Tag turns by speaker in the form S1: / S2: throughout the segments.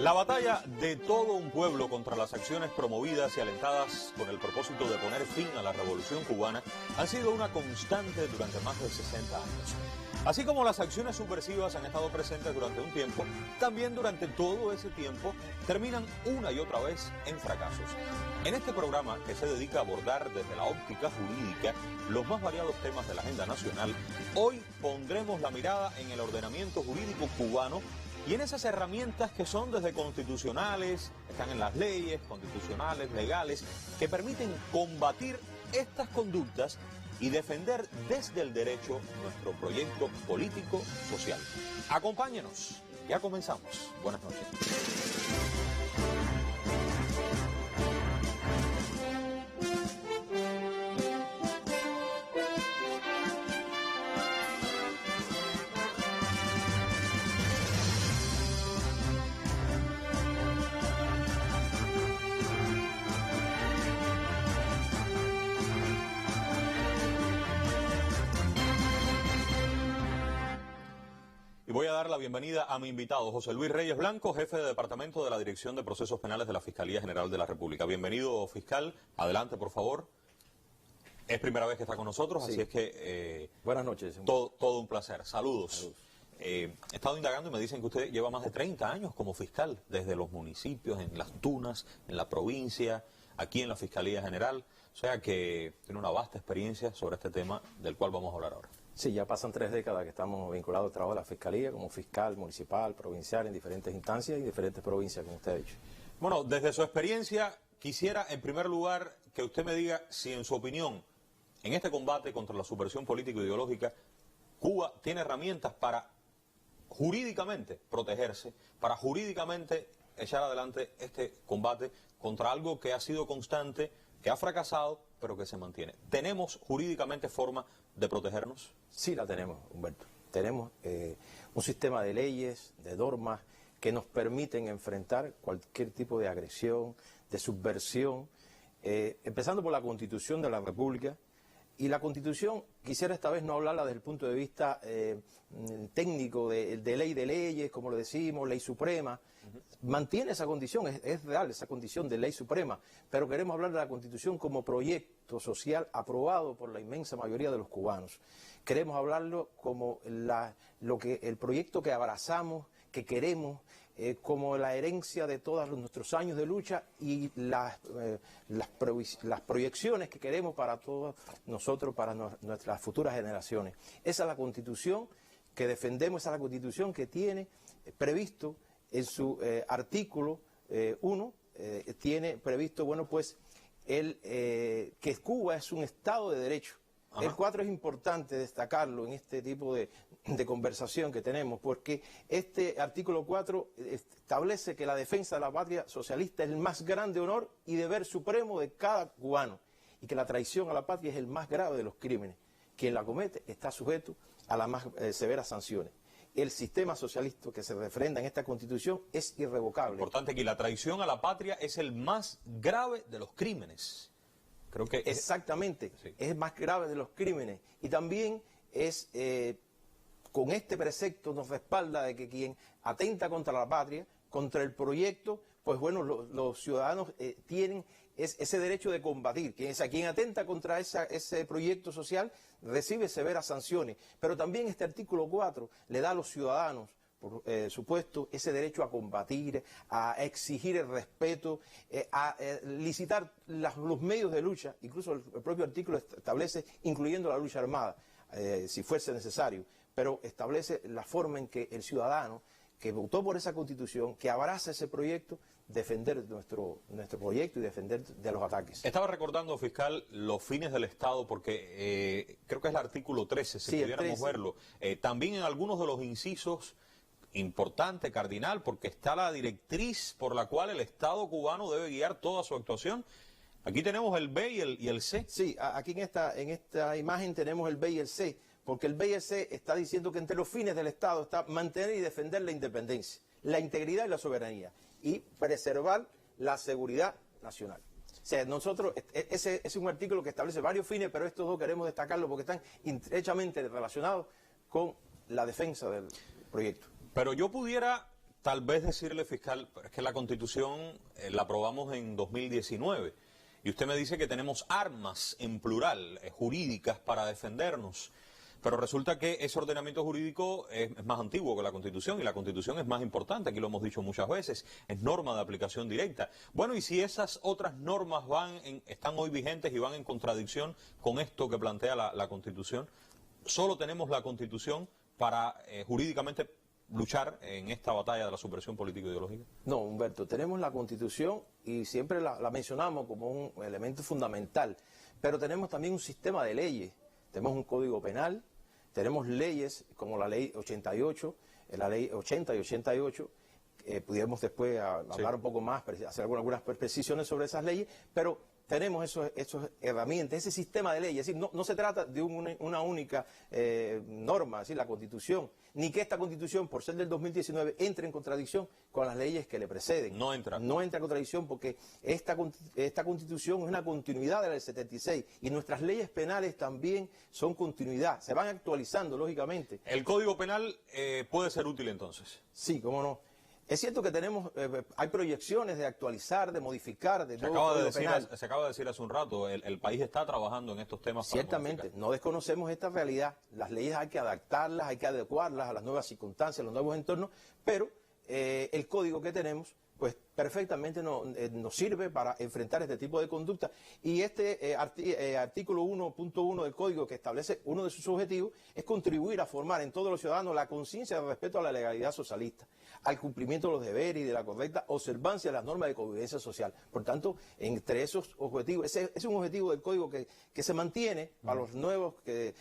S1: La batalla de todo un pueblo contra las acciones promovidas y alentadas con el propósito de poner fin a la revolución cubana han sido una constante durante más de 60 años. Así como las acciones subversivas han estado presentes durante un tiempo, también durante todo ese tiempo terminan una y otra vez en fracasos. En este programa, que se dedica a abordar desde la óptica jurídica los más variados temas de la agenda nacional, hoy pondremos la mirada en el ordenamiento jurídico cubano y en esas herramientas que son desde constitucionales, están en las leyes constitucionales, legales, que permiten combatir estas conductas y defender desde el derecho nuestro proyecto político-social. Acompáñenos, ya comenzamos. Buenas noches. Voy a dar la bienvenida a mi invitado, José Luis Reyes Blanco, jefe de Departamento de la Dirección de Procesos Penales de la Fiscalía General de la República. Bienvenido, fiscal. Adelante, por favor. Es primera vez que está con nosotros, sí. Así es que...
S2: buenas noches.
S1: Todo un placer. Saludos. He estado indagando y me dicen que usted lleva más de 30 años como fiscal, desde los municipios, en Las Tunas, en la provincia, aquí en la Fiscalía General. O sea que tiene una vasta experiencia sobre este tema del cual vamos a hablar ahora.
S2: Sí, ya pasan 3 décadas que estamos vinculados al trabajo de la Fiscalía como fiscal municipal, provincial, en diferentes instancias y diferentes provincias, como usted ha dicho.
S1: Bueno, desde su experiencia, quisiera en primer lugar que usted me diga si en su opinión, en este combate contra la subversión político-ideológica, Cuba tiene herramientas para jurídicamente protegerse, para jurídicamente echar adelante este combate contra algo que ha sido constante, que ha fracasado, pero que se mantiene. ¿Tenemos jurídicamente forma de protegernos?
S2: Sí, la tenemos, Humberto. Tenemos un sistema de leyes, de normas, que nos permiten enfrentar cualquier tipo de agresión, de subversión, empezando por la Constitución de la República. Y la Constitución, quisiera esta vez no hablarla desde el punto de vista técnico, de ley de leyes, como lo decimos, ley suprema. Mantiene esa condición, es real esa condición de ley suprema, pero queremos hablar de la Constitución como proyecto social aprobado por la inmensa mayoría de los cubanos. Queremos hablarlo como el proyecto que abrazamos, que queremos, como la herencia de todos nuestros años de lucha y las proyecciones que queremos para todos nosotros, para nuestras futuras generaciones. Esa es la Constitución que defendemos, esa es la Constitución que tiene previsto en su artículo 1, tiene previsto, bueno, pues, que Cuba es un Estado de Derecho. Ajá. El 4 es importante destacarlo en este tipo de conversación que tenemos, porque este artículo 4 establece que la defensa de la patria socialista es el más grande honor y deber supremo de cada cubano, y que la traición a la patria es el más grave de los crímenes. Quien la comete está sujeto a las más severas sanciones. El sistema socialista que se refrenda en esta Constitución es irrevocable.
S1: Importante que la traición a la patria es el más grave de los crímenes. Creo que
S2: exactamente,
S1: sí.
S2: Es el más grave de los crímenes. Y también es, con este precepto nos respalda de que quien atenta contra la patria, contra el proyecto, pues bueno, los ciudadanos tienen ese derecho de combatir. Quien atenta contra ese proyecto social recibe severas sanciones. Pero también este artículo 4 le da a los ciudadanos, por supuesto, ese derecho a combatir, a exigir el respeto, a licitar los medios de lucha. Incluso el propio artículo establece, incluyendo la lucha armada, si fuese necesario, pero establece la forma en que el ciudadano que votó por esa Constitución, que abraza ese proyecto, defender nuestro proyecto y defender de los ataques.
S1: Estaba recordando, fiscal, los fines del Estado, porque creo que es el artículo 13, si pudiéramos verlo. También en algunos de los incisos, importante, cardinal, porque está la directriz por la cual el Estado cubano debe guiar toda su actuación. Aquí tenemos el B y el C.
S2: Sí, aquí en esta imagen tenemos el B y el C, porque el B y el C está diciendo que entre los fines del Estado está mantener y defender la independencia, la integridad y la soberanía, y preservar la seguridad nacional. O sea, nosotros, ese es un artículo que establece varios fines, pero estos dos queremos destacarlos porque están estrechamente relacionados con la defensa del proyecto.
S1: Pero yo pudiera tal vez decirle, fiscal, es que la Constitución la aprobamos en 2019 y usted me dice que tenemos armas en plural, jurídicas para defendernos. Pero resulta que ese ordenamiento jurídico es más antiguo que la Constitución y la Constitución es más importante, aquí lo hemos dicho muchas veces, es norma de aplicación directa. Bueno, y si esas otras normas están hoy vigentes y van en contradicción con esto que plantea la Constitución, solo tenemos la Constitución para jurídicamente luchar en esta batalla de la subversión político-ideológica.
S2: No, Humberto, tenemos la Constitución y siempre la mencionamos como un elemento fundamental, pero tenemos también un sistema de leyes, tenemos un Código Penal, tenemos leyes como la Ley 88, la Ley 80 y 88, pudiéramos después hablar un poco más, hacer algunas precisiones sobre esas leyes, pero tenemos esas herramientas, ese sistema de leyes. Es decir, no se trata de una única norma, es decir, la Constitución, ni que esta Constitución, por ser del 2019, entre en contradicción con las leyes que le preceden.
S1: No entra.
S2: No entra en contradicción porque esta Constitución es una continuidad de la del 76 y nuestras leyes penales también son continuidad, se van actualizando, lógicamente.
S1: ¿El Código Penal puede ser útil entonces?
S2: Sí, cómo no. Es cierto que hay proyecciones de actualizar, de modificar, de
S1: se acaba de decir hace un rato, el país está trabajando en estos temas.
S2: Ciertamente, no desconocemos esta realidad. Las leyes hay que adaptarlas, hay que adecuarlas a las nuevas circunstancias, a los nuevos entornos, pero el código que tenemos pues perfectamente nos sirve para enfrentar este tipo de conducta. Y este artículo 1.1 del Código, que establece uno de sus objetivos, es contribuir a formar en todos los ciudadanos la conciencia del respeto a la legalidad socialista, al cumplimiento de los deberes y de la correcta observancia de las normas de convivencia social. Por tanto, entre esos objetivos, ese es un objetivo del Código que se mantiene para los nuevos que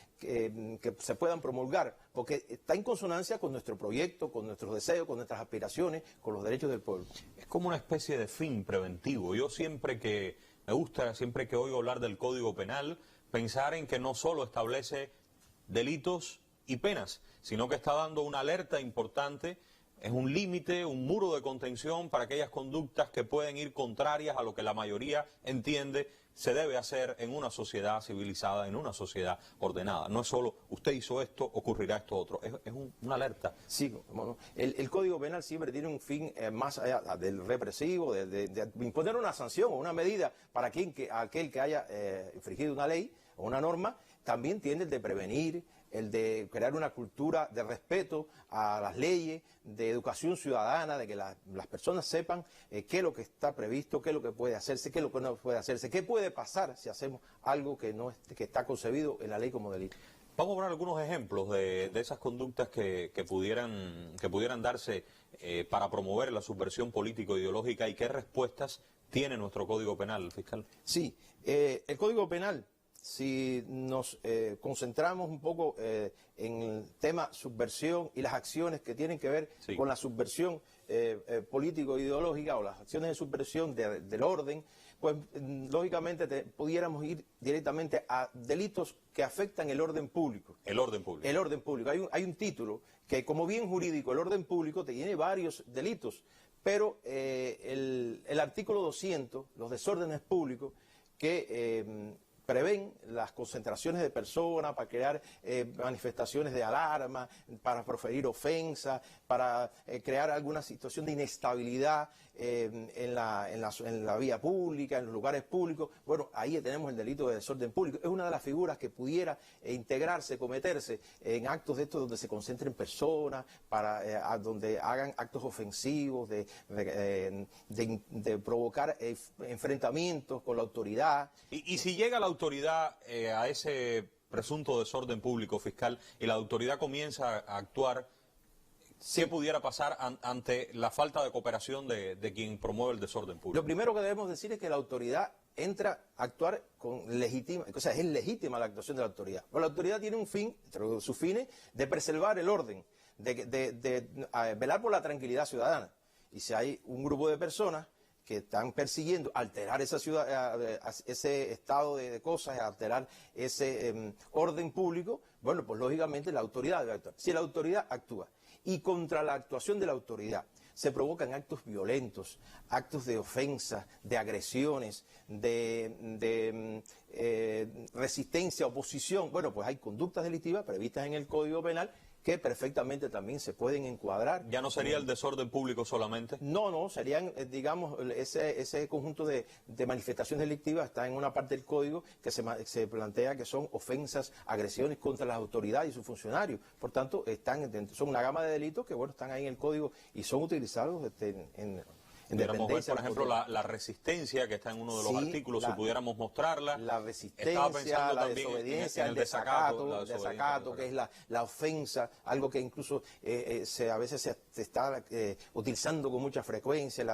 S2: se puedan promulgar, porque está en consonancia con nuestro proyecto, con nuestros deseos, con nuestras aspiraciones, con los derechos del pueblo.
S1: Es como una especie de fin preventivo. Yo siempre que oigo hablar del Código Penal, pensar en que no solo establece delitos y penas, sino que está dando una alerta importante, es un límite, un muro de contención para aquellas conductas que pueden ir contrarias a lo que la mayoría entiende se debe hacer en una sociedad civilizada, en una sociedad ordenada. No es solo usted hizo esto, ocurrirá esto otro, es una alerta.
S2: Sí, bueno, el Código Penal siempre tiene un fin más allá del represivo, de imponer una sanción o una medida para aquel que haya infringido una ley o una norma. También tiene el de prevenir, el de crear una cultura de respeto a las leyes, de educación ciudadana, de que las personas sepan qué es lo que está previsto, qué es lo que puede hacerse, qué es lo que no puede hacerse, qué puede pasar si hacemos algo que está concebido en la ley como delito.
S1: Vamos a poner algunos ejemplos de esas conductas que pudieran darse para promover la subversión político-ideológica y qué respuestas tiene nuestro Código Penal, fiscal.
S2: Sí, el Código Penal, si nos concentramos un poco en el tema subversión y las acciones que tienen que ver con la subversión político-ideológica o las acciones de subversión del orden, pues lógicamente pudiéramos ir directamente a delitos que afectan el orden público.
S1: El orden público.
S2: El orden público. Hay un título que como bien jurídico, el orden público tiene varios delitos, pero el artículo 200, los desórdenes públicos, que prevén las concentraciones de personas para crear manifestaciones de alarma, para proferir ofensas, para crear alguna situación de inestabilidad en la vía pública, en los lugares públicos. Bueno, ahí tenemos el delito de desorden público. Es una de las figuras que pudiera integrarse, cometerse en actos de estos donde se concentren personas, donde hagan actos ofensivos, de provocar enfrentamientos con la autoridad.
S1: Y si llega la autoridad a ese presunto desorden público, fiscal, y la autoridad comienza a actuar, ¿qué pudiera pasar ante la falta de cooperación de quien promueve el desorden público?
S2: Lo primero que debemos decir es que la autoridad entra a actuar con legítima, o sea, es legítima la actuación de la autoridad. Pero la autoridad tiene un fin, entre sus fines, de preservar el orden, de velar por la tranquilidad ciudadana. Y si hay un grupo de personas que están persiguiendo alterar esa ciudad, ese estado de cosas, alterar ese orden público, bueno, pues lógicamente la autoridad debe actuar. Si la autoridad actúa y contra la actuación de la autoridad se provocan actos violentos, actos de ofensa, de agresiones, de resistencia, oposición, bueno, pues hay conductas delictivas previstas en el Código Penal que perfectamente también se pueden encuadrar.
S1: ¿Ya no sería el desorden público solamente?
S2: No, serían, digamos, ese conjunto de manifestaciones delictivas está en una parte del código que se plantea que son ofensas, agresiones contra las autoridades y sus funcionarios. Por tanto, son una gama de delitos que, bueno, están ahí en el código y son utilizados en
S1: pudiéramos ver, por ejemplo, la resistencia que está en uno de los artículos, si pudiéramos mostrarla.
S2: La resistencia, la desobediencia, el desacato, que es la ofensa, algo que incluso a veces se está utilizando con mucha frecuencia,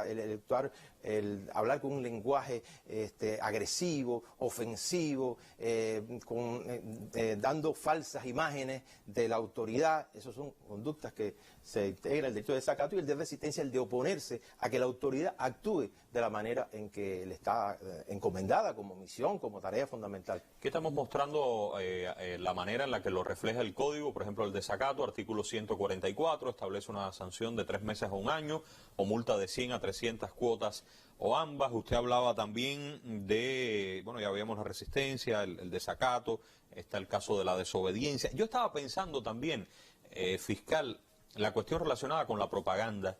S2: el hablar con un lenguaje agresivo, ofensivo, dando falsas imágenes de la autoridad. Esas son conductas que se integran el delito de desacato, y el de resistencia, el de oponerse a que la autoridad actúe de la manera en que le está encomendada como misión, como tarea fundamental.
S1: ¿Qué estamos mostrando? La manera en la que lo refleja el código. Por ejemplo, el desacato, artículo 144, establece una sanción de 3 meses a 1 año o multa de 100 a 300 cuotas o ambas. Usted hablaba también de, bueno, ya veíamos la resistencia, el desacato, está el caso de la desobediencia. Yo estaba pensando también, fiscal, la cuestión relacionada con la propaganda,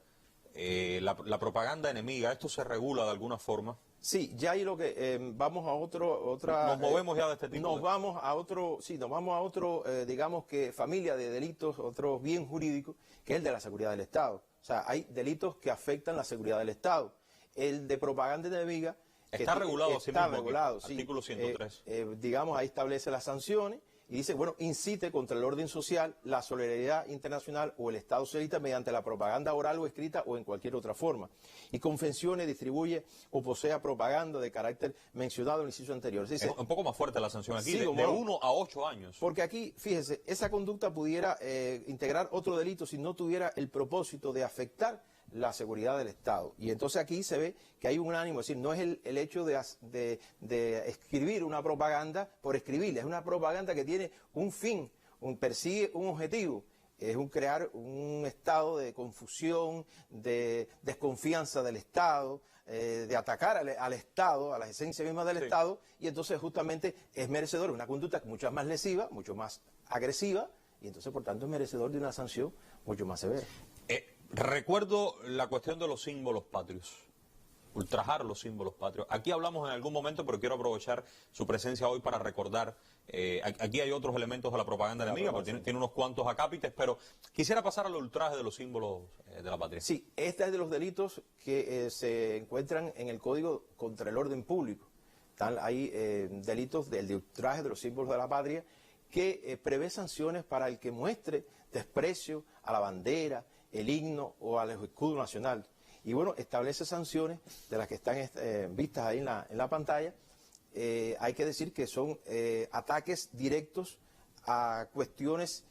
S1: la propaganda enemiga. ¿Esto se regula de alguna forma?
S2: Sí, ya hay lo que vamos a otra.
S1: Nos movemos ya de este tipo.
S2: Nos vamos a otro, digamos que familia de delitos, otro bien jurídico, que es el de la seguridad del Estado. O sea, hay delitos que afectan la seguridad del Estado. El de propaganda enemiga
S1: está regulado,
S2: está regulado, sí.
S1: Artículo 103.
S2: Digamos, ahí establece las sanciones. Y dice, bueno, incite contra el orden social, la solidaridad internacional o el Estado socialista mediante la propaganda oral o escrita o en cualquier otra forma. Y confeccione, distribuye o posea propaganda de carácter mencionado en el inciso anterior.
S1: Es un poco más fuerte la sanción aquí,
S2: sí,
S1: de 1 a 8 años.
S2: Porque aquí, fíjese, esa conducta pudiera integrar otro delito si no tuviera el propósito de afectar la seguridad del Estado. Y entonces aquí se ve que hay un ánimo, es decir, no es el hecho de escribir una propaganda por escribirla, es una propaganda que tiene un fin, persigue un objetivo, es crear un estado de confusión, de desconfianza del Estado, de atacar al Estado, a la esencia misma del Estado, y entonces justamente es merecedor de una conducta mucho más lesiva, mucho más agresiva, y entonces por tanto es merecedor de una sanción mucho más severa.
S1: Recuerdo la cuestión de los símbolos patrios, ultrajar los símbolos patrios. Aquí hablamos en algún momento, pero quiero aprovechar su presencia hoy para recordar, aquí hay otros elementos de la propaganda enemiga, porque tiene unos cuantos acápites, pero quisiera pasar al ultraje de los símbolos de la patria.
S2: Sí, este es de los delitos que se encuentran en el Código contra el Orden Público. Hay delitos del ultraje de los símbolos de la patria que prevé sanciones para el que muestre desprecio a la bandera, el himno o al escudo nacional. Y bueno, establece sanciones de las que están vistas ahí en la pantalla. Hay que decir que son ataques directos a cuestiones,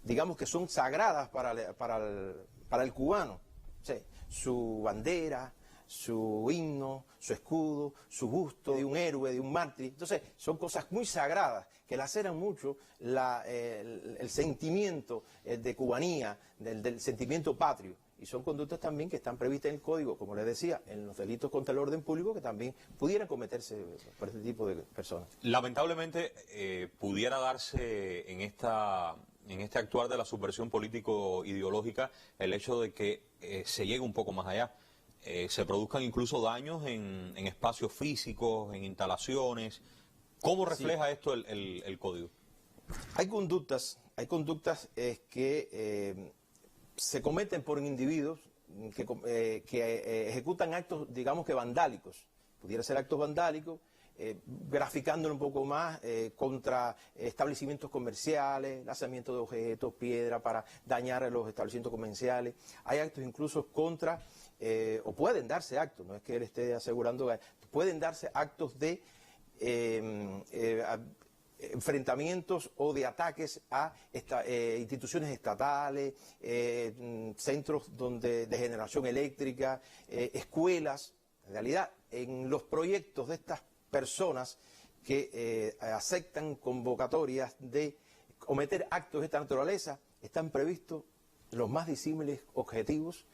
S2: digamos que son sagradas para el cubano. O sea, su bandera, su himno, su escudo, su busto de un héroe, de un mártir. Entonces, son cosas muy sagradas que laceran mucho el sentimiento de cubanía, del sentimiento patrio. Y son conductas también que están previstas en el Código, como les decía, en los delitos contra el orden público, que también pudieran cometerse por este tipo de personas.
S1: Lamentablemente, pudiera darse en este actuar de la subversión político-ideológica el hecho de que se llegue un poco más allá. Se produzcan incluso daños en espacios físicos, en instalaciones. ¿Cómo refleja esto el código?
S2: Hay conductas que se cometen por individuos que ejecutan actos, digamos que vandálicos. Pudiera ser actos vandálicos, graficándolo un poco más, contra establecimientos comerciales, lanzamiento de objetos, piedra para dañar a los establecimientos comerciales. Hay actos incluso contra, o pueden darse actos, no es que él esté asegurando, pueden darse actos de enfrentamientos o de ataques a instituciones estatales, centros de generación eléctrica, escuelas. En realidad, en los proyectos de estas personas que aceptan convocatorias de cometer actos de esta naturaleza, están previstos los más disímiles objetivos,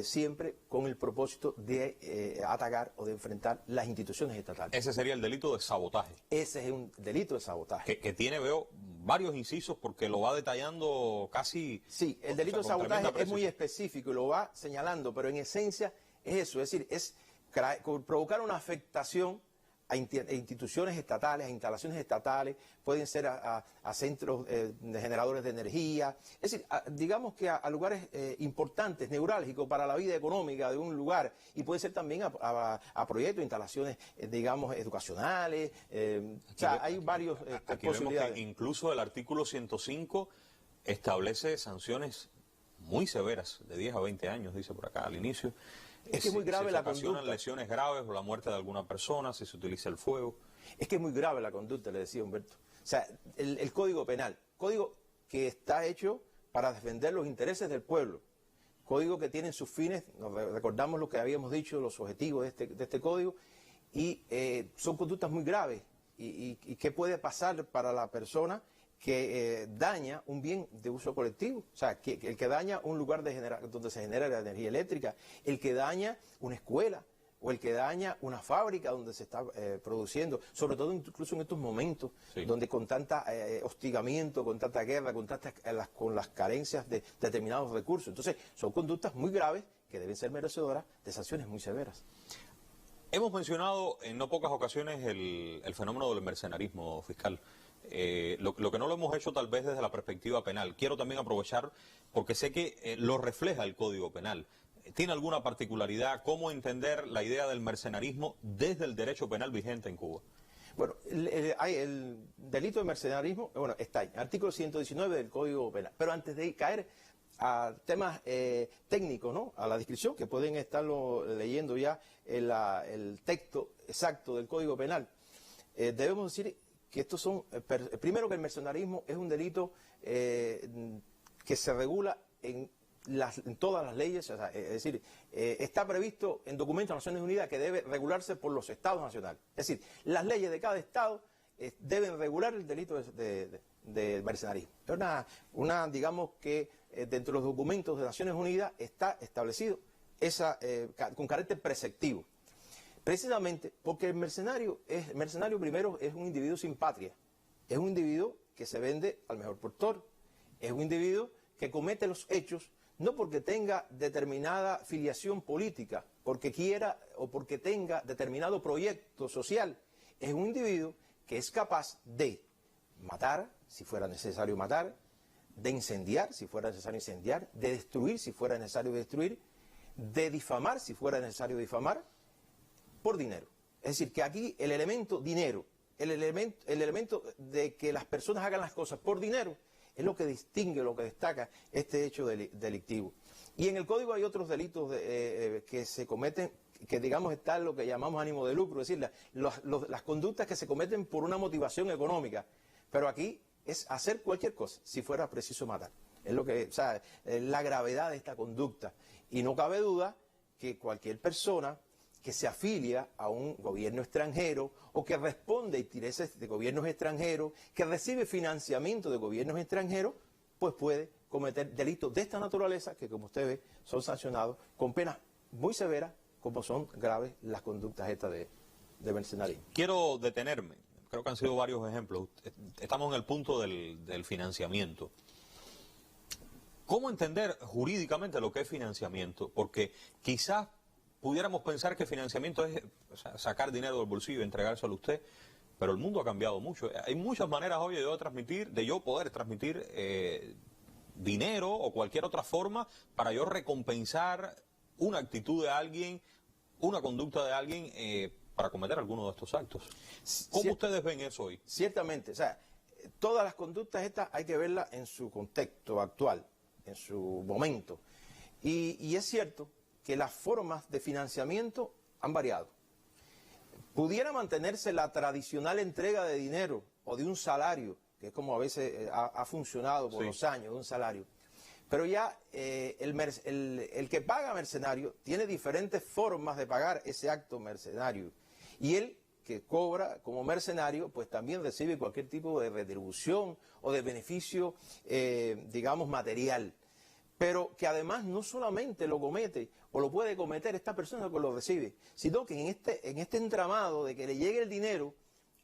S2: siempre con el propósito de atacar o de enfrentar las instituciones estatales.
S1: Ese sería el delito de sabotaje.
S2: Ese es un delito de sabotaje.
S1: Que tiene, veo, varios incisos porque lo va detallando casi...
S2: Sí, el delito de sabotaje es muy específico y lo va señalando, pero en esencia es eso, es decir, es provocar una afectación a instituciones estatales, a instalaciones estatales, pueden ser a centros de generadores de energía, es decir, digamos que a lugares importantes, neurálgicos para la vida económica de un lugar, y puede ser también a proyectos, instalaciones, digamos, educacionales, o sea, hay varios
S1: aquí
S2: posibilidades.
S1: Vemos que incluso el artículo 105 establece sanciones muy severas, de 10 a 20 años, dice por acá al inicio.
S2: Es que es muy grave la conducta.
S1: Si se ocasionan lesiones graves o la muerte de alguna persona, si se utiliza el fuego.
S2: Es que es muy grave la conducta, le decía Humberto. O sea, el Código Penal, código que está hecho para defender los intereses del pueblo, código que tiene sus fines, nos recordamos lo que habíamos dicho, los objetivos de este código, y son conductas muy graves. ¿Y qué puede pasar para la persona que daña un bien de uso colectivo? O sea, el que daña un lugar donde se genera la energía eléctrica, el que daña una escuela, o el que daña una fábrica donde se está produciendo, sobre todo incluso en estos momentos, sí, donde con tanta hostigamiento, con tanta guerra, con las carencias de determinados recursos. Entonces, son conductas muy graves que deben ser merecedoras de sanciones muy severas.
S1: Hemos mencionado en no pocas ocasiones el fenómeno del mercenarismo fiscal. Lo que no lo hemos hecho tal vez desde la perspectiva penal. Quiero también aprovechar, porque sé que lo refleja el Código Penal. ¿Tiene alguna particularidad? ¿Cómo entender la idea del mercenarismo desde el derecho penal vigente en Cuba?
S2: Bueno, el delito de mercenarismo, bueno, está ahí, artículo 119 del Código Penal. Pero antes de caer a temas técnicos, ¿no?, a la descripción, que pueden estarlo leyendo ya el texto exacto del Código Penal, debemos decir que estos son, primero que el mercenarismo es un delito que se regula en todas las leyes, o sea, es decir, está previsto en documentos de Naciones Unidas que debe regularse por los estados nacionales. Es decir, las leyes de cada estado deben regular el delito de mercenarismo. Es digamos que dentro de los documentos de Naciones Unidas está establecido con carácter preceptivo. Precisamente porque el mercenario primero es un individuo sin patria, es un individuo que se vende al mejor postor, es un individuo que comete los hechos no porque tenga determinada filiación política, porque quiera o porque tenga determinado proyecto social, es un individuo que es capaz de matar, si fuera necesario matar, de incendiar, si fuera necesario incendiar, de destruir, si fuera necesario destruir, de difamar, si fuera necesario difamar, por dinero. Es decir, que aquí el elemento dinero, el elemento de que las personas hagan las cosas por dinero, es lo que distingue, lo que destaca este hecho delictivo. Y en el código hay otros delitos que se cometen, que digamos está lo que llamamos ánimo de lucro, es decir, las conductas que se cometen por una motivación económica. Pero aquí es hacer cualquier cosa, si fuera preciso matar. Es lo que, o sea, la gravedad de esta conducta. Y no cabe duda que cualquier persona que se afilia a un gobierno extranjero o que responde a intereses de gobiernos extranjeros, que recibe financiamiento de gobiernos extranjeros, pues puede cometer delitos de esta naturaleza que, como usted ve, son sancionados con penas muy severas, como son graves las conductas estas de mercenarismo.
S1: Quiero detenerme, creo que han sido varios ejemplos. Estamos en el punto del financiamiento. ¿Cómo entender jurídicamente lo que es financiamiento? Porque quizás pudiéramos pensar que financiamiento es sacar dinero del bolsillo y entregárselo a usted, pero el mundo ha cambiado mucho. Hay muchas maneras hoy de yo poder transmitir dinero o cualquier otra forma para yo recompensar una actitud de alguien, una conducta de alguien para cometer alguno de estos actos. ¿Cómo ustedes ven eso hoy?
S2: Ciertamente, o sea, todas las conductas estas hay que verlas en su contexto actual, en su momento. Y es cierto que las formas de financiamiento han variado. Pudiera mantenerse la tradicional entrega de dinero o de un salario, que es como a veces ha funcionado por los años, de un salario. Pero ya el que paga mercenario tiene diferentes formas de pagar ese acto mercenario. Y el que cobra como mercenario, pues también recibe cualquier tipo de retribución o de beneficio, digamos, material. Pero que además no solamente lo comete o lo puede cometer esta persona que lo recibe, sino que en este entramado de que le llegue el dinero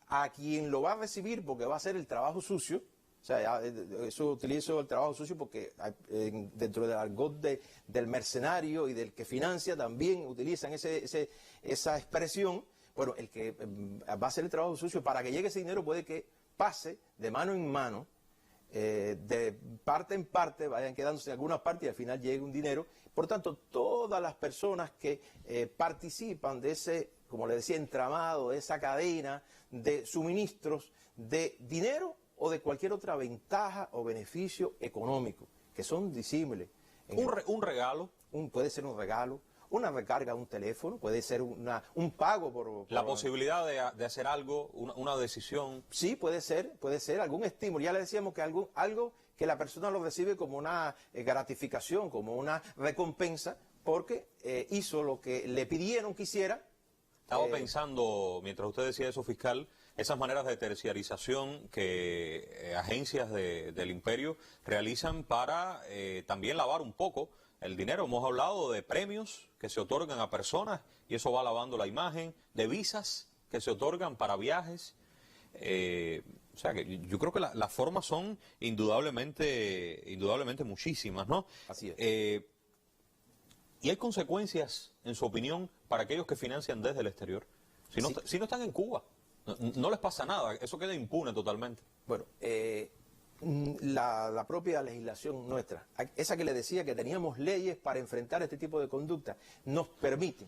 S2: a quien lo va a recibir porque va a hacer el trabajo sucio, O sea, eso utilizo el trabajo sucio porque dentro del argot del mercenario y del que financia también utilizan esa expresión. Bueno, el que va a hacer el trabajo sucio para que llegue ese dinero puede que pase de mano en mano, de parte en parte, vayan quedándose en algunas partes y al final llegue un dinero. Por tanto, todas las personas que participan de ese, como le decía, entramado, de esa cadena de suministros de dinero o de cualquier otra ventaja o beneficio económico, que son disímiles.
S1: Un regalo.
S2: Puede ser un regalo, una recarga de un teléfono, puede ser un pago por
S1: la posibilidad de hacer algo, una decisión.
S2: Sí, puede ser algún estímulo. Ya le decíamos que algo que la persona lo recibe como una gratificación, como una recompensa, porque hizo lo que le pidieron que hiciera.
S1: Estaba pensando, mientras usted decía eso, fiscal, esas maneras de terciarización que agencias del imperio realizan para también lavar un poco el dinero. Hemos hablado de premios que se otorgan a personas y eso va lavando la imagen, de visas que se otorgan para viajes. O sea, que yo creo que las formas son indudablemente muchísimas, ¿no?
S2: Así es.
S1: ¿Y hay consecuencias, en su opinión, para aquellos que financian desde el exterior? Si no están en Cuba, no les pasa nada, eso queda impune totalmente.
S2: Bueno, la propia legislación nuestra, esa que le decía que teníamos leyes para enfrentar este tipo de conducta, nos permiten,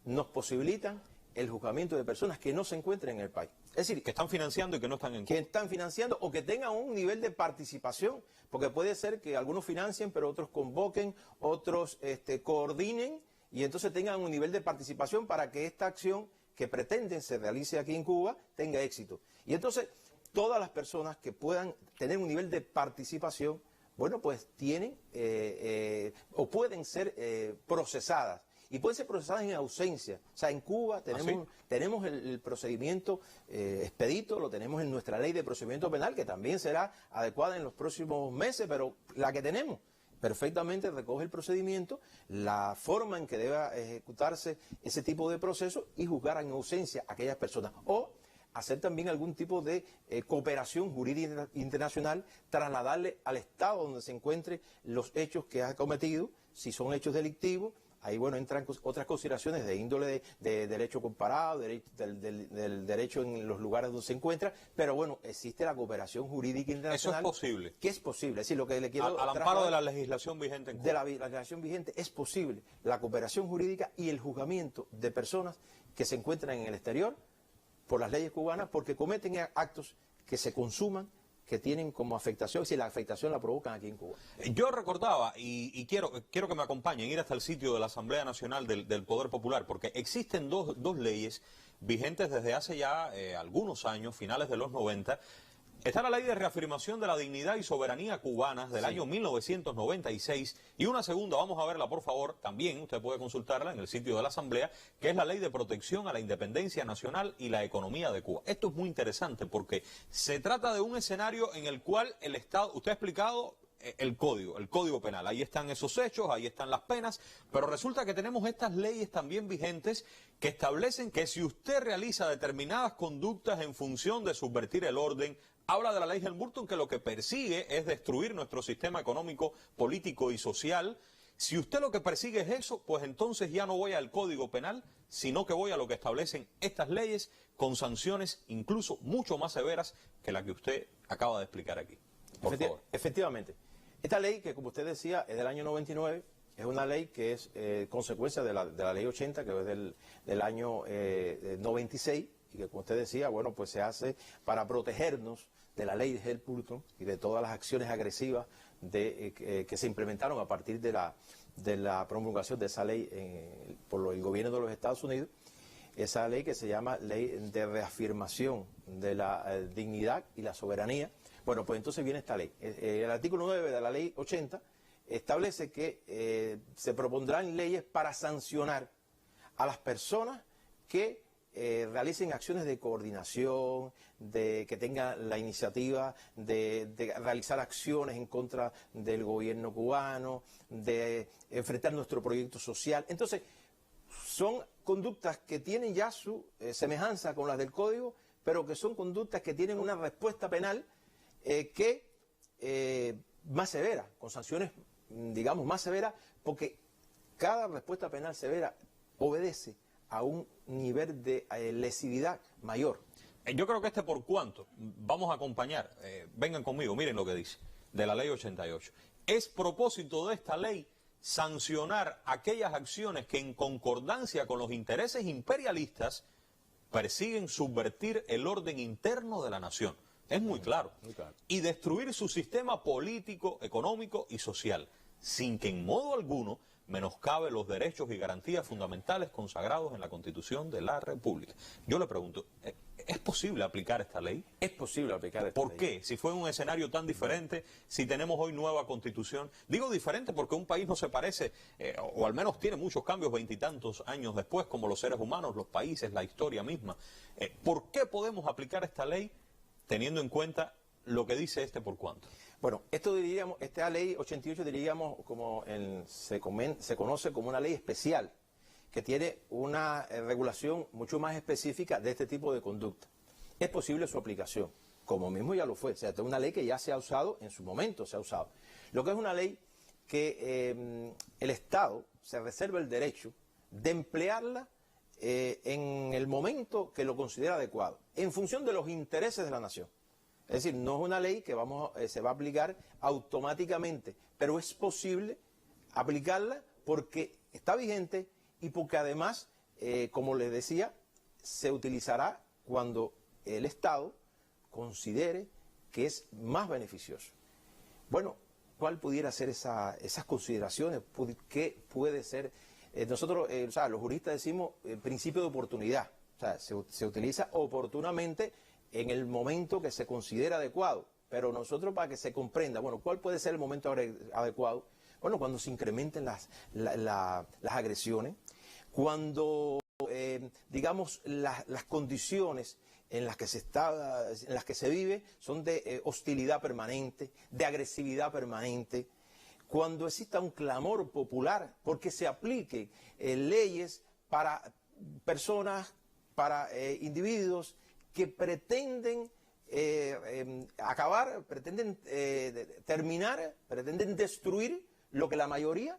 S2: nos posibilitan el juzgamiento de personas que no se encuentren en el país. Es decir,
S1: que están financiando y que no están en Cuba.
S2: Que están financiando o que tengan un nivel de participación, porque puede ser que algunos financien, pero otros convoquen, otros coordinen y entonces tengan un nivel de participación para que esta acción que pretenden se realice aquí en Cuba tenga éxito. Y entonces todas las personas que puedan tener un nivel de participación, bueno, pues tienen o pueden ser procesadas. Y pueden ser procesadas en ausencia. O sea, en Cuba tenemos el procedimiento expedito, lo tenemos en nuestra ley de procedimiento penal, que también será adecuada en los próximos meses, pero la que tenemos perfectamente recoge el procedimiento, la forma en que deba ejecutarse ese tipo de proceso y juzgar en ausencia a aquellas personas. O hacer también algún tipo de cooperación jurídica internacional, trasladarle al Estado donde se encuentren los hechos que ha cometido, si son hechos delictivos. Ahí, bueno, entran otras consideraciones de índole de derecho comparado, del derecho en los lugares donde se encuentra, pero bueno, existe la cooperación jurídica internacional.
S1: Eso es posible.
S2: Que es posible, es decir, lo que le quiero...
S1: Al amparo de la legislación vigente en Cuba.
S2: De la legislación vigente es posible la cooperación jurídica y el juzgamiento de personas que se encuentran en el exterior por las leyes cubanas porque cometen actos que se consuman, que tienen como afectación, si la afectación la provocan aquí en Cuba.
S1: Yo recordaba, y quiero que me acompañen, ir hasta el sitio de la Asamblea Nacional del Poder Popular, porque existen dos leyes vigentes desde hace ya algunos años, finales de los 90. Está la Ley de Reafirmación de la Dignidad y Soberanía Cubanas del año 1996 y una segunda, vamos a verla por favor, también usted puede consultarla en el sitio de la Asamblea, que es la Ley de Protección a la Independencia Nacional y la Economía de Cuba. Esto es muy interesante porque se trata de un escenario en el cual el Estado, usted ha explicado el código penal, ahí están esos hechos, ahí están las penas, pero resulta que tenemos estas leyes también vigentes que establecen que si usted realiza determinadas conductas en función de subvertir el orden, habla de la ley Helmurton que lo que persigue es destruir nuestro sistema económico, político y social. Si usted lo que persigue es eso, pues entonces ya no voy al Código Penal, sino que voy a lo que establecen estas leyes con sanciones incluso mucho más severas que la que usted acaba de explicar aquí. Por favor.
S2: Efectivamente. Esta ley, que como usted decía, es del año 99, es una ley que es consecuencia de la ley 80, que es del año 96, y que como usted decía, bueno, pues se hace para protegernos de la ley de Helmurton y de todas las acciones agresivas que se implementaron a partir de la promulgación de esa ley por el gobierno de los Estados Unidos. Esa ley que se llama Ley de Reafirmación de la Dignidad y la Soberanía. Bueno, pues entonces viene esta ley. El artículo 9 de la ley 80 establece que se propondrán leyes para sancionar a las personas que realicen acciones de coordinación, que tengan la iniciativa de realizar acciones en contra del gobierno cubano, de enfrentar nuestro proyecto social. Entonces, son conductas que tienen ya su semejanza con las del Código, pero que son conductas que tienen una respuesta penal que más severa, con sanciones, digamos, más severas, porque cada respuesta penal severa obedece a un nivel de lesividad mayor.
S1: Yo creo que por cuanto, vamos a acompañar, vengan conmigo, miren lo que dice, de la ley 88. Es propósito de esta ley sancionar aquellas acciones que en concordancia con los intereses imperialistas persiguen subvertir el orden interno de la nación. Es muy claro.
S2: Muy claro.
S1: Y destruir su sistema político, económico y social, sin que en modo alguno menoscabe los derechos y garantías fundamentales consagrados en la Constitución de la República. Yo le pregunto, ¿es posible aplicar esta ley?
S2: Es posible aplicar esta ley.
S1: ¿Por qué? Si fue un escenario tan diferente, si tenemos hoy nueva Constitución. Digo diferente porque un país no se parece, o al menos tiene muchos cambios veintitantos años después, como los seres humanos, los países, la historia misma. ¿Por qué podemos aplicar esta ley teniendo en cuenta lo que dice por cuánto?
S2: Bueno, esto diríamos, esta ley 88 diríamos como se conoce como una ley especial, que tiene una regulación mucho más específica de este tipo de conducta. Es posible su aplicación, como mismo ya lo fue. O sea, es una ley que ya se ha usado, en su momento se ha usado. Lo que es una ley que el Estado se reserva el derecho de emplearla en el momento que lo considera adecuado, en función de los intereses de la nación. Es decir, no es una ley que se va a aplicar automáticamente, pero es posible aplicarla porque está vigente y porque además, como les decía, se utilizará cuando el Estado considere que es más beneficioso. Bueno, ¿cuál pudiera ser esas consideraciones? ¿Qué puede ser? Nosotros, o sea, los juristas decimos principio de oportunidad. O sea, se utiliza oportunamente en el momento que se considera adecuado. Pero nosotros, para que se comprenda, bueno, ¿cuál puede ser el momento adecuado? Bueno, cuando se incrementen las agresiones, cuando, digamos, las condiciones en las que se vive son de hostilidad permanente, de agresividad permanente, cuando exista un clamor popular porque se apliquen leyes para personas, para individuos que pretenden acabar, pretenden terminar, pretenden destruir lo que la mayoría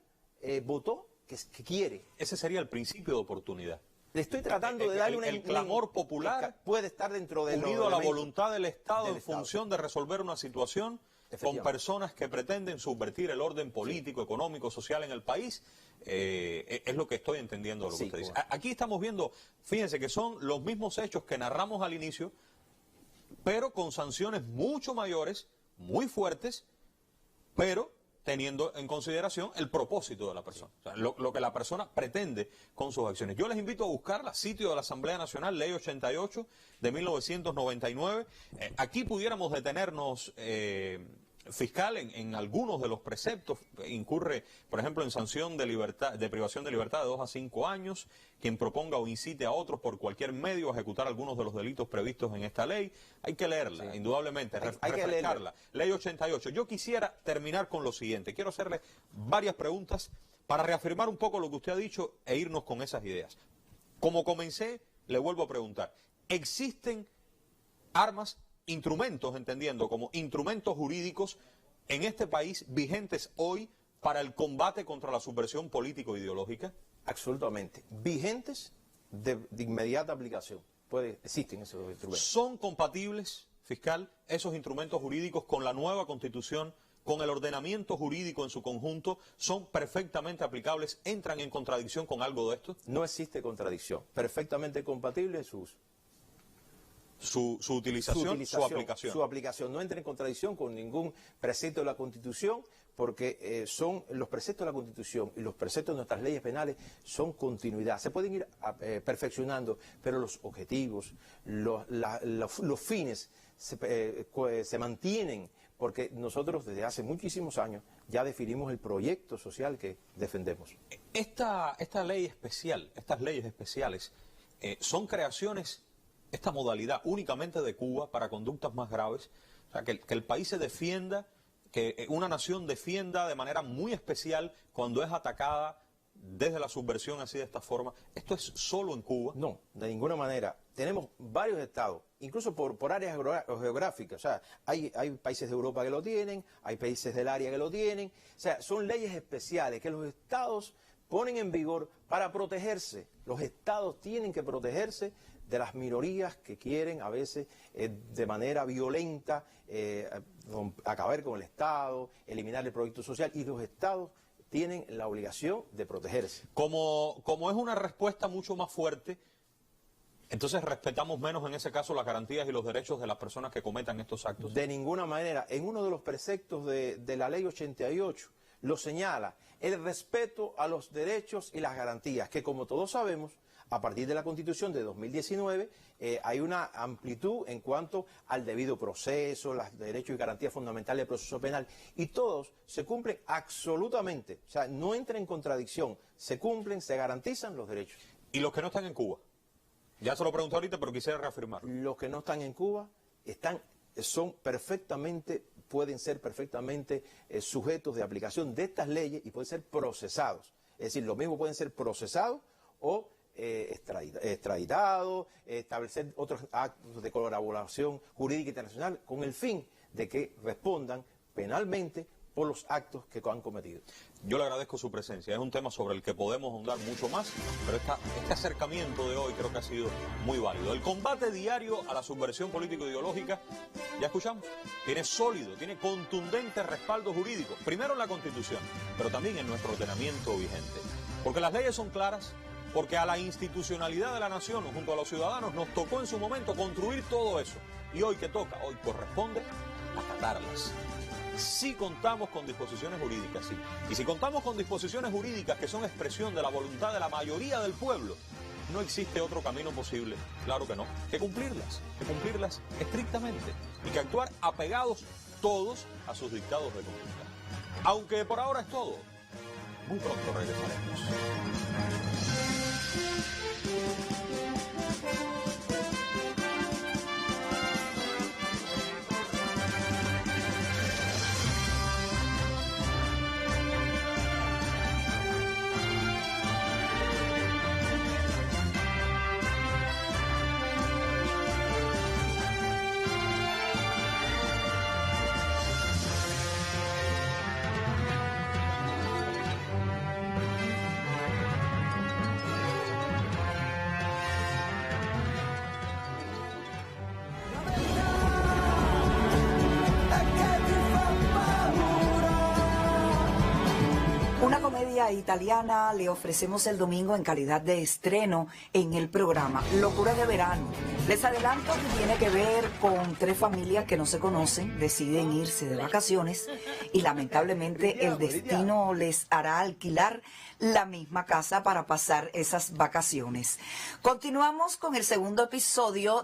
S2: votó que quiere.
S1: Ese sería el principio de oportunidad.
S2: Le estoy tratando de darle
S1: el clamor popular
S2: puede estar dentro de
S1: unido a la voluntad del Estado en función de resolver una situación con personas que pretenden subvertir el orden político, económico, social en el país. Es lo que estoy entendiendo de lo que usted dice. Aquí estamos viendo, fíjense que son los mismos hechos que narramos al inicio, pero con sanciones mucho mayores, muy fuertes, pero teniendo en consideración el propósito de la persona, o sea, lo que la persona pretende con sus acciones. Yo les invito a buscarla, sitio de la Asamblea Nacional, Ley 88 de 1999. Aquí pudiéramos detenernos, fiscal, en algunos de los preceptos. Incurre, por ejemplo, en sanción de privación de libertad de 2 a 5 años, quien proponga o incite a otros por cualquier medio a ejecutar algunos de los delitos previstos en esta ley. Hay que leerla, indudablemente, refrescarla. Ley 88. Yo quisiera terminar con lo siguiente. Quiero hacerle varias preguntas para reafirmar un poco lo que usted ha dicho e irnos con esas ideas. Como comencé, le vuelvo a preguntar. ¿Existen armas, instrumentos, entendiendo como instrumentos jurídicos en este país vigentes hoy para el combate contra la subversión político-ideológica?
S2: Absolutamente. Vigentes de inmediata aplicación. Existen esos instrumentos.
S1: ¿Son compatibles, fiscal, esos instrumentos jurídicos con la nueva Constitución, con el ordenamiento jurídico en su conjunto? ¿Son perfectamente aplicables? ¿Entran en contradicción con algo de esto?
S2: No existe contradicción. Perfectamente compatible en su uso.
S1: Su utilización, su aplicación.
S2: Su aplicación no entra en contradicción con ningún precepto de la Constitución, porque son los preceptos de la Constitución y los preceptos de nuestras leyes penales son continuidad. Se pueden ir perfeccionando, pero los objetivos, los fines se mantienen, porque nosotros desde hace muchísimos años ya definimos el proyecto social que defendemos.
S1: Esta ley especial, estas leyes especiales, son creaciones, esta modalidad únicamente de Cuba para conductas más graves, o sea, que el país se defienda, que una nación defienda de manera muy especial cuando es atacada desde la subversión así de esta forma? ¿Esto es solo en Cuba?
S2: No, de ninguna manera. Tenemos varios estados, incluso por áreas geográficas. O sea, hay países de Europa que lo tienen, hay países del área que lo tienen. O sea, son leyes especiales que los estados ponen en vigor para protegerse. Los estados tienen que protegerse de las minorías que quieren a veces de manera violenta acabar con el Estado, eliminar el proyecto social, y los estados tienen la obligación de protegerse.
S1: Como es una respuesta mucho más fuerte, entonces respetamos menos en ese caso las garantías y los derechos de las personas que cometan estos actos.
S2: De ninguna manera. En uno de los preceptos de la ley 88 lo señala, el respeto a los derechos y las garantías, que como todos sabemos, a partir de la Constitución de 2019, hay una amplitud en cuanto al debido proceso, los derechos y garantías fundamentales del proceso penal, y todos se cumplen absolutamente, o sea, no entra en contradicción, se cumplen, se garantizan los derechos.
S1: ¿Y los que no están en Cuba? Ya se lo pregunté ahorita, pero quisiera reafirmarlo.
S2: Los que no están en Cuba pueden ser perfectamente sujetos de aplicación de estas leyes y pueden ser procesados. Es decir, lo mismo pueden ser procesados o extraditados, establecer otros actos de colaboración jurídica internacional con el fin de que respondan penalmente por los actos que han cometido.
S1: Yo le agradezco su presencia. Es un tema sobre el que podemos ahondar mucho más, pero este acercamiento de hoy creo que ha sido muy válido. El combate diario a la subversión político-ideológica, ya escuchamos, tiene sólido, tiene contundente respaldo jurídico, primero en la Constitución, pero también en nuestro ordenamiento vigente. Porque las leyes son claras, porque a la institucionalidad de la nación, junto a los ciudadanos, nos tocó en su momento construir todo eso. Y hoy que toca, hoy corresponde acatarlas. Sí contamos con disposiciones jurídicas, sí. Y si contamos con disposiciones jurídicas que son expresión de la voluntad de la mayoría del pueblo, no existe otro camino posible, claro que no, que cumplirlas estrictamente y que actuar apegados todos a sus dictados de conducta. Aunque por ahora es todo, muy pronto regresaremos.
S3: Una comedia italiana le ofrecemos el domingo en calidad de estreno en el programa Locura de Verano. Les adelanto que tiene que ver con tres familias que no se conocen, deciden irse de vacaciones y lamentablemente el destino les hará alquilar la misma casa para pasar esas vacaciones. Continuamos con el segundo episodio